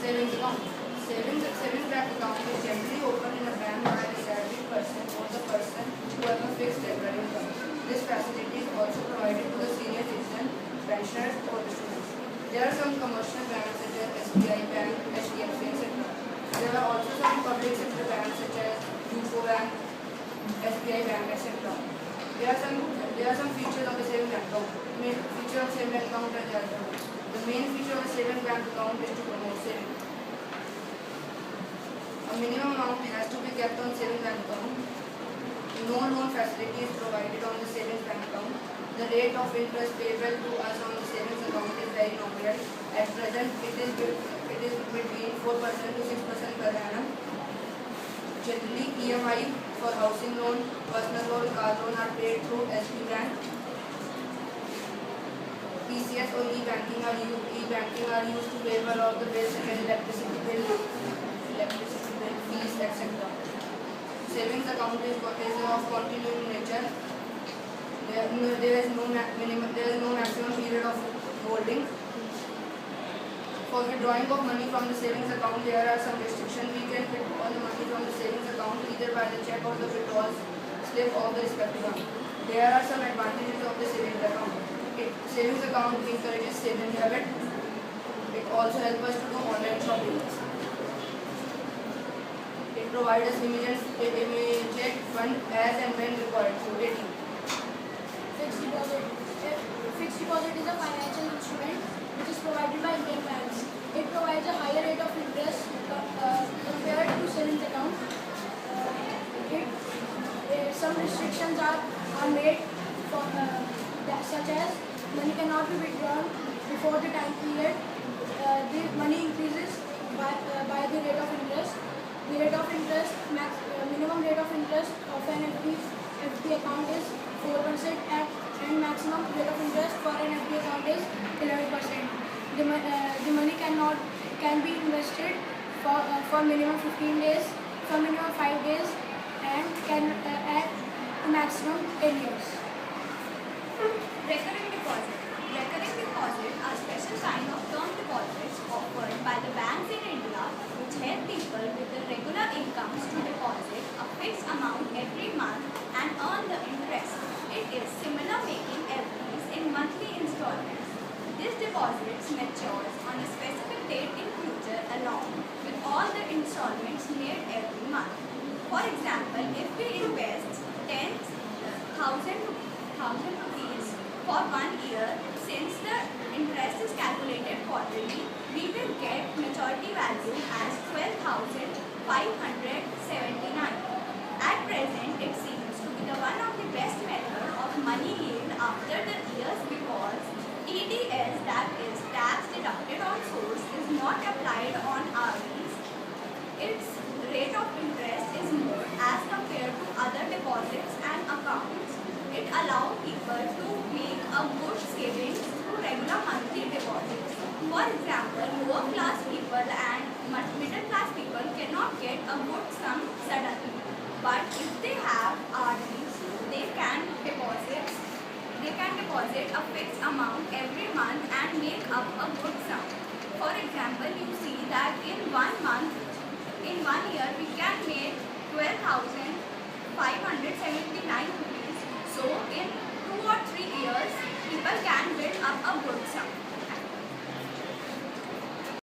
Savings account. Savings bank account is generally opened in a bank by a salaried person or the person who has a fixed regular income. This facility is also provided to the senior citizen, pensioners, or the students. There are some commercial banks such as SBI Bank, HDFC, etc. There are also some public sector banks such as UCO Bank, SBI Bank, etc. There are some features of the savings account. Main feature of savings account is as follows. The main feature of the savings bank account is to promote saving. A minimum amount has to be kept on savings bank account. No loan facility is provided on the savings bank account. The rate of interest payable to us on the savings account is very nominal. At present, it is between 4% to 6% per annum. Generally, EMI for housing loan, personal loan, car loan are paid through SB Bank. PCS or e-banking are used to waiver of the bills such as electricity bill, fees, etc. Savings account is of continuing nature. There is no maximum period of holding. For withdrawing of money from the savings account, there are some restrictions. We can withdraw the money from the savings account either by the check or the withdrawal slip of the respective account. There are some advantages of the savings account. Savings account encourages saving habit. It also helps us to do online shopping. It provides us immediate fund as and when required. So, Fixed deposit. Fixed deposit is a financial instrument which is provided by Indian banks. It provides a higher rate of interest compared to savings account. Some restrictions are made for such as money cannot be withdrawn before the time period. The money increases by the rate of interest. The rate of interest, minimum rate of interest of an FD account is 4% and maximum rate of interest for an FD account is 11%. The money can be invested for minimum 15 days, for minimum 5 days, and can at maximum 10 years. Recurring deposit. Recurring deposit are special kind of term deposits offered by the banks in India which help people with the regular incomes to deposit a fixed amount every month and earn the interest. It is similar making FDs in monthly installments. This deposits matures on a specific date in future along with all the installments made every month. For example, if we invest 10,000 rupees for 1 year, since the interest is calculated quarterly, we will get maturity value as 12,579. At present, it seems to be one of the best methods of money yield after the years because TDS, that is tax deducted on source, is not applied on RDs. Its rate of interest is more as compared to other deposits and accounts. It allows people to make a good savings through regular monthly deposits. For example, lower class people and middle class people cannot get a good sum suddenly. But if they have RDs, they can deposit a fixed amount every month and make up a good sum. For example, you see that in 1 month, in 1 year, we can make 12,579 rupees. So in 2 or 3 years, people can build up a good sum.